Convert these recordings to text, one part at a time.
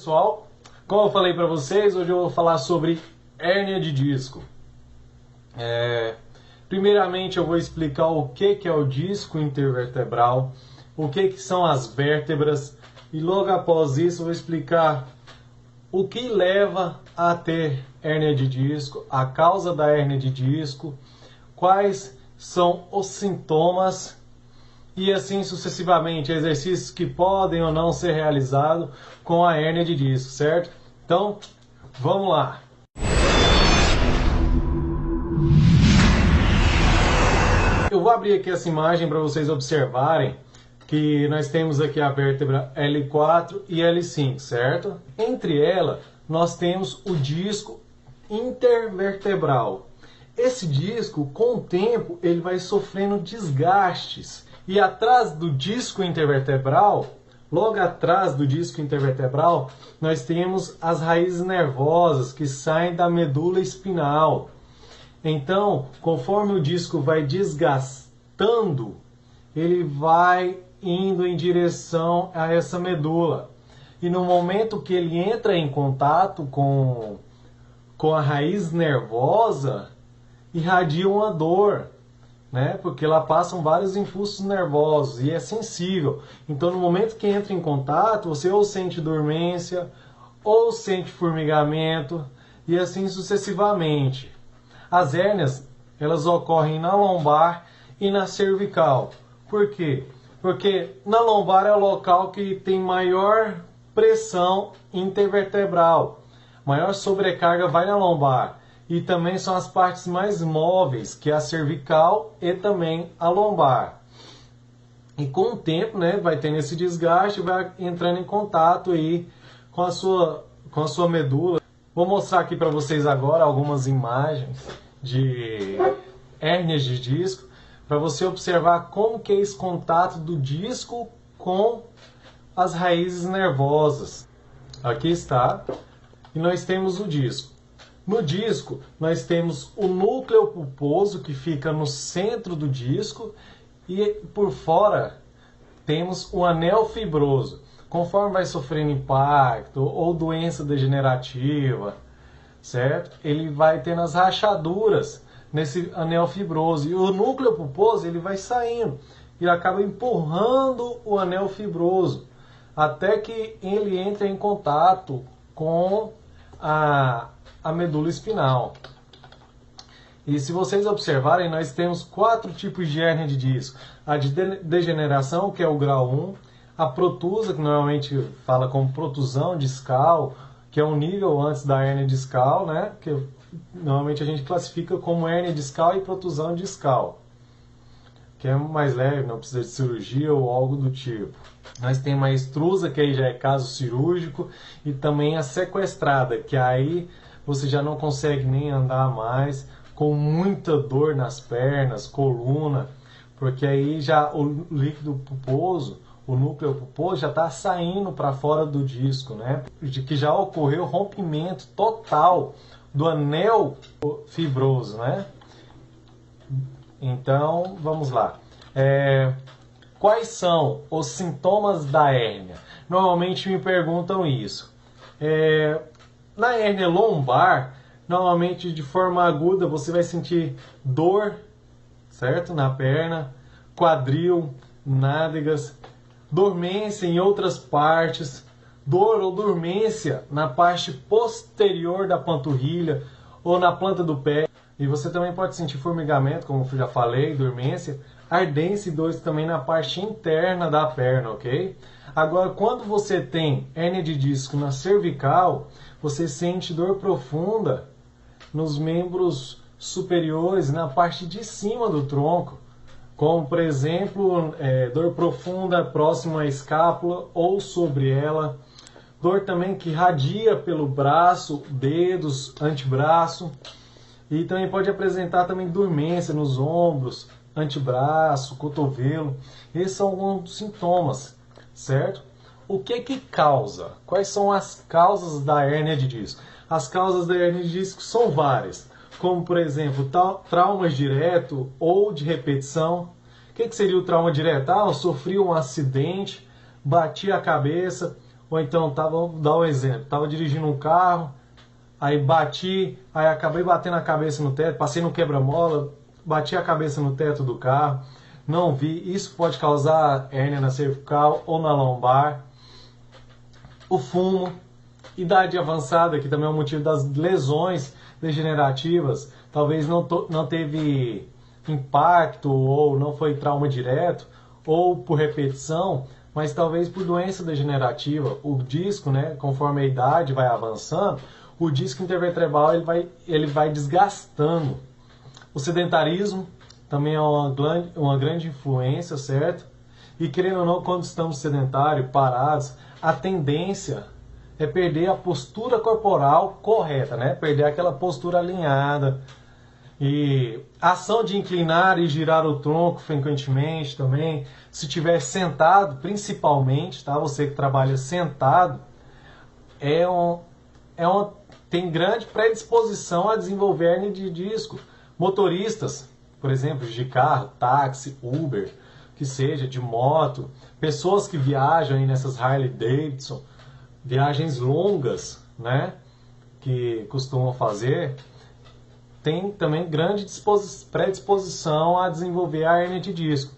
Pessoal, como eu falei para vocês, hoje eu vou falar sobre hérnia de disco. Primeiramente eu vou explicar o que é o disco intervertebral, o que são as vértebras e logo após isso eu vou explicar o que leva a ter hérnia de disco, a causa da hérnia de disco, quais são os sintomas e assim sucessivamente, exercícios que podem ou não ser realizados com a hérnia de disco, certo? Então, vamos lá! Eu vou abrir aqui essa imagem para vocês observarem que nós temos aqui a vértebra L4 e L5, certo? Entre elas, nós temos o disco intervertebral. Esse disco, com o tempo, ele vai sofrendo desgastes. E atrás do disco intervertebral, logo atrás do disco intervertebral, nós temos as raízes nervosas que saem da medula espinhal. Então, conforme o disco vai desgastando, ele vai indo em direção a essa medula. E no momento que ele entra em contato com a raiz nervosa, irradia uma dor, né? Porque lá passam vários impulsos nervosos e é sensível. Então, no momento que entra em contato, você ou sente dormência, ou sente formigamento, e assim sucessivamente. As hérnias, elas ocorrem na lombar e na cervical. Por quê? Porque na lombar é o local que tem maior pressão intervertebral. Maior sobrecarga vai na lombar. E também são as partes mais móveis, que é a cervical e também a lombar. E com o tempo, né, vai tendo esse desgaste, vai entrando em contato aí com a sua medula. Vou mostrar aqui para vocês agora algumas imagens de hérnias de disco, para você observar como que é esse contato do disco com as raízes nervosas. Aqui está, e nós temos o disco. No disco, nós temos o núcleo pulposo, que fica no centro do disco, e por fora temos o anel fibroso. Conforme vai sofrendo impacto ou doença degenerativa, certo? Ele vai tendo as rachaduras nesse anel fibroso. E o núcleo pulposo ele vai saindo e acaba empurrando o anel fibroso até que ele entre em contato com a medula espinhal. E se vocês observarem, nós temos 4 tipos de hérnia de disco. A de degeneração, que é o grau 1, a protusa, que normalmente fala como protusão discal, que é um nível antes da hérnia discal, né? Que normalmente a gente classifica como hérnia discal e protusão discal, que é mais leve, não precisa de cirurgia ou algo do tipo. Nós temos a extrusa, que aí já é caso cirúrgico, e também a sequestrada, que aí você já não consegue nem andar mais, com muita dor nas pernas, coluna, porque aí já o líquido pulposo, o núcleo pulposo já está saindo para fora do disco, né? De que já ocorreu rompimento total do anel fibroso, né? Então, vamos lá. Quais são os sintomas da hérnia? Normalmente me perguntam isso. Na hérnia lombar, normalmente de forma aguda você vai sentir dor, certo? Na perna, quadril, nádegas, dormência em outras partes, dor ou dormência na parte posterior da panturrilha ou na planta do pé. E você também pode sentir formigamento, como eu já falei, dormência, ardência e dores também na parte interna da perna, ok? Agora, quando você tem hérnia de disco na cervical, você sente dor profunda nos membros superiores, na parte de cima do tronco, como, por exemplo, dor profunda próximo à escápula ou sobre ela, dor também que radia pelo braço, dedos, antebraço, e também pode apresentar também dormência nos ombros, antebraço, cotovelo. Esses são alguns dos sintomas, certo? O que causa? Quais são as causas da hérnia de disco? As causas da hérnia de disco são várias, como por exemplo, traumas direto ou de repetição. O que seria o trauma direto? Eu sofri um acidente, bati a cabeça, Ou então, vou dar um exemplo, tava dirigindo um carro, aí bati, aí acabei batendo a cabeça no teto, passei no quebra-mola, bati a cabeça no teto do carro, não vi, isso pode causar hérnia na cervical ou na lombar. O fumo, idade avançada, que também é o motivo das lesões degenerativas, talvez não teve impacto ou não foi trauma direto ou por repetição, mas talvez por doença degenerativa. O disco, né, conforme a idade vai avançando, o disco intervertebral ele vai desgastando. O sedentarismo também é uma grande influência, certo? E querendo ou não, quando estamos sedentários, parados, a tendência é perder a postura corporal correta, né? Perder aquela postura alinhada. E a ação de inclinar e girar o tronco frequentemente também. Se estiver sentado, principalmente, tá? Você que trabalha sentado, tem grande predisposição a desenvolver hérnia de disco. Motoristas, por exemplo, de carro, táxi, Uber, que seja, de moto, pessoas que viajam aí nessas Harley Davidson, viagens longas, né, que costumam fazer, tem também grande predisposição a desenvolver a hérnia de disco.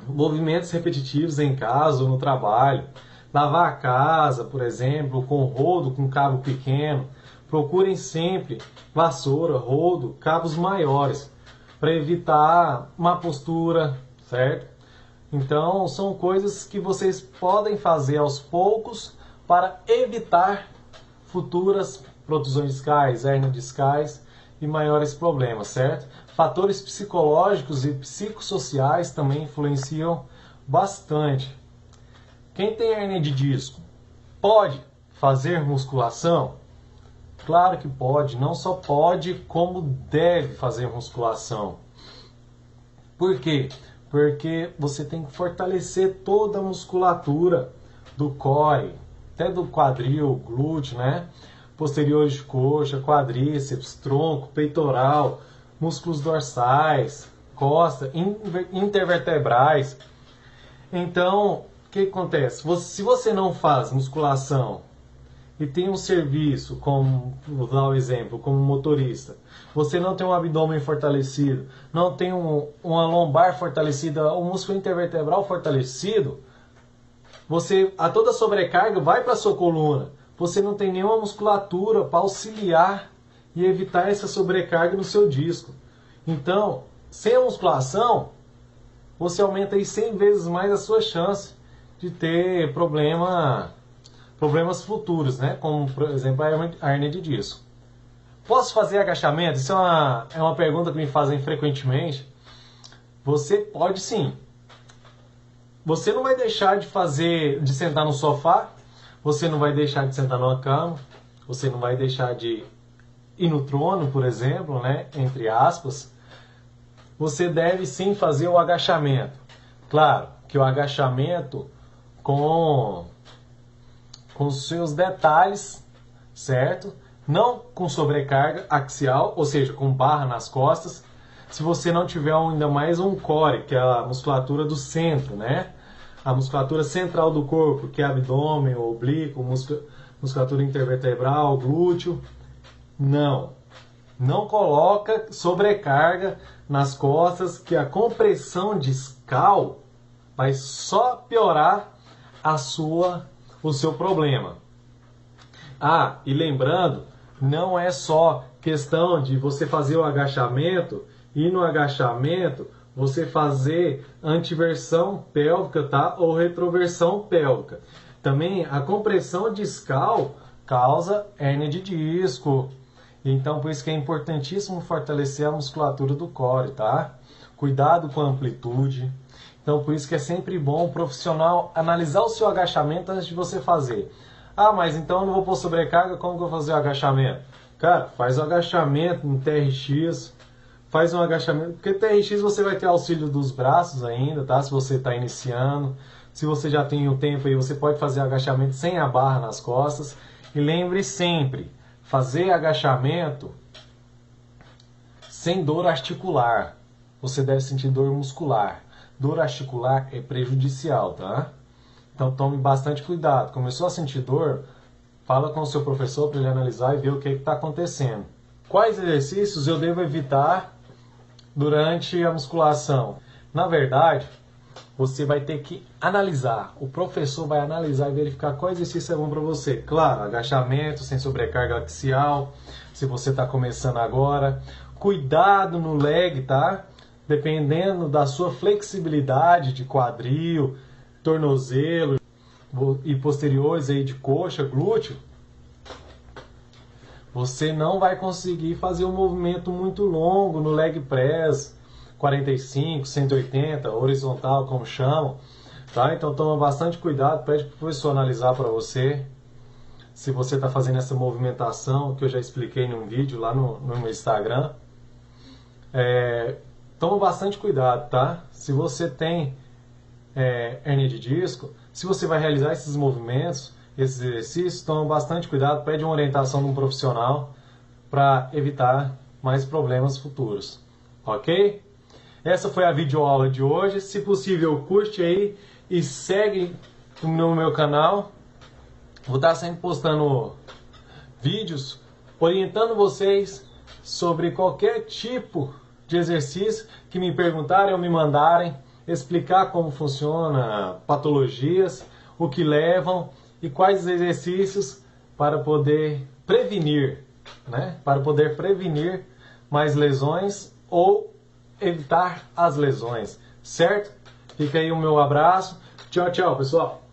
Movimentos repetitivos em casa ou no trabalho, lavar a casa, por exemplo, com rodo, com cabo pequeno. Procurem sempre vassoura, rodo, cabos maiores, para evitar má postura, certo? Então, são coisas que vocês podem fazer aos poucos para evitar futuras protusões discais, hérnia discais e maiores problemas, certo? Fatores psicológicos e psicossociais também influenciam bastante. Quem tem hérnia de disco pode fazer musculação? Claro que pode, não só pode, como deve fazer musculação. Por quê? Porque você tem que fortalecer toda a musculatura do core, até do quadril, glúteo, né? Posteriores de coxa, quadríceps, tronco, peitoral, músculos dorsais, costa, intervertebrais. Então, o que acontece? Se você não faz musculação e tem um serviço, como, vou dar um exemplo, como motorista, você não tem um abdômen fortalecido, não tem uma lombar fortalecida, um músculo intervertebral fortalecido, a toda sobrecarga vai para a sua coluna. Você não tem nenhuma musculatura para auxiliar e evitar essa sobrecarga no seu disco. Então, sem a musculação, você aumenta aí 100 vezes mais a sua chance de ter problemas futuros, né? Como, por exemplo, a hérnia de disco. Posso fazer agachamento? Isso é uma pergunta que me fazem frequentemente. Você pode sim. Você não vai deixar de sentar no sofá, você não vai deixar de sentar numa cama, você não vai deixar de ir no trono, por exemplo, né? Entre aspas. Você deve sim fazer o agachamento. Claro que o agachamento com os seus detalhes, certo? Não com sobrecarga axial, ou seja, com barra nas costas. Se você não tiver ainda mais um core, que é a musculatura do centro, né? A musculatura central do corpo, que é abdômen, oblíquo, musculatura intervertebral, glúteo. Não coloca sobrecarga nas costas, que a compressão discal vai só piorar o seu problema. E lembrando, não é só questão de você fazer o agachamento e no agachamento você fazer antiversão pélvica, tá? Ou retroversão pélvica. Também a compressão discal causa hérnia de disco. Então, por isso que é importantíssimo fortalecer a musculatura do core, tá? Cuidado com a amplitude. Então, por isso que é sempre bom o profissional analisar o seu agachamento antes de você fazer. Mas então eu não vou pôr sobrecarga, como que eu vou fazer o agachamento? Cara, faz o agachamento no TRX, faz um agachamento, porque TRX você vai ter auxílio dos braços ainda, tá? Se você está iniciando, se você já tem o tempo aí, você pode fazer agachamento sem a barra nas costas. E lembre sempre, fazer agachamento sem dor articular. Você deve sentir dor muscular. Dor articular é prejudicial, tá? Então tome bastante cuidado. Começou a sentir dor, fala com o seu professor para ele analisar e ver o que está acontecendo. Quais exercícios eu devo evitar durante a musculação? Na verdade, você vai ter que analisar. O professor vai analisar e verificar qual exercício é bom para você. Claro, agachamento sem sobrecarga axial, se você está começando agora. Cuidado no leg, tá? Dependendo da sua flexibilidade de quadril, tornozelo e posteriores aí de coxa, glúteo, você não vai conseguir fazer um movimento muito longo no leg press, 45, 180, horizontal, como chamam, tá? Então toma bastante cuidado, pede para o professor analisar para você se você está fazendo essa movimentação que eu já expliquei num vídeo lá no meu Instagram. Toma bastante cuidado, tá? Se você tem hérnia de disco, se você vai realizar esses movimentos, esses exercícios, toma bastante cuidado, pede uma orientação de um profissional para evitar mais problemas futuros, ok? Essa foi a videoaula de hoje. Se possível, curte aí e segue no meu canal. Vou estar sempre postando vídeos orientando vocês sobre qualquer tipo de exercício que me perguntarem ou me mandarem, explicar como funciona, patologias, o que levam e quais exercícios para poder prevenir, né? Para poder prevenir mais lesões ou evitar as lesões, certo? Fica aí o meu abraço. Tchau, tchau, pessoal.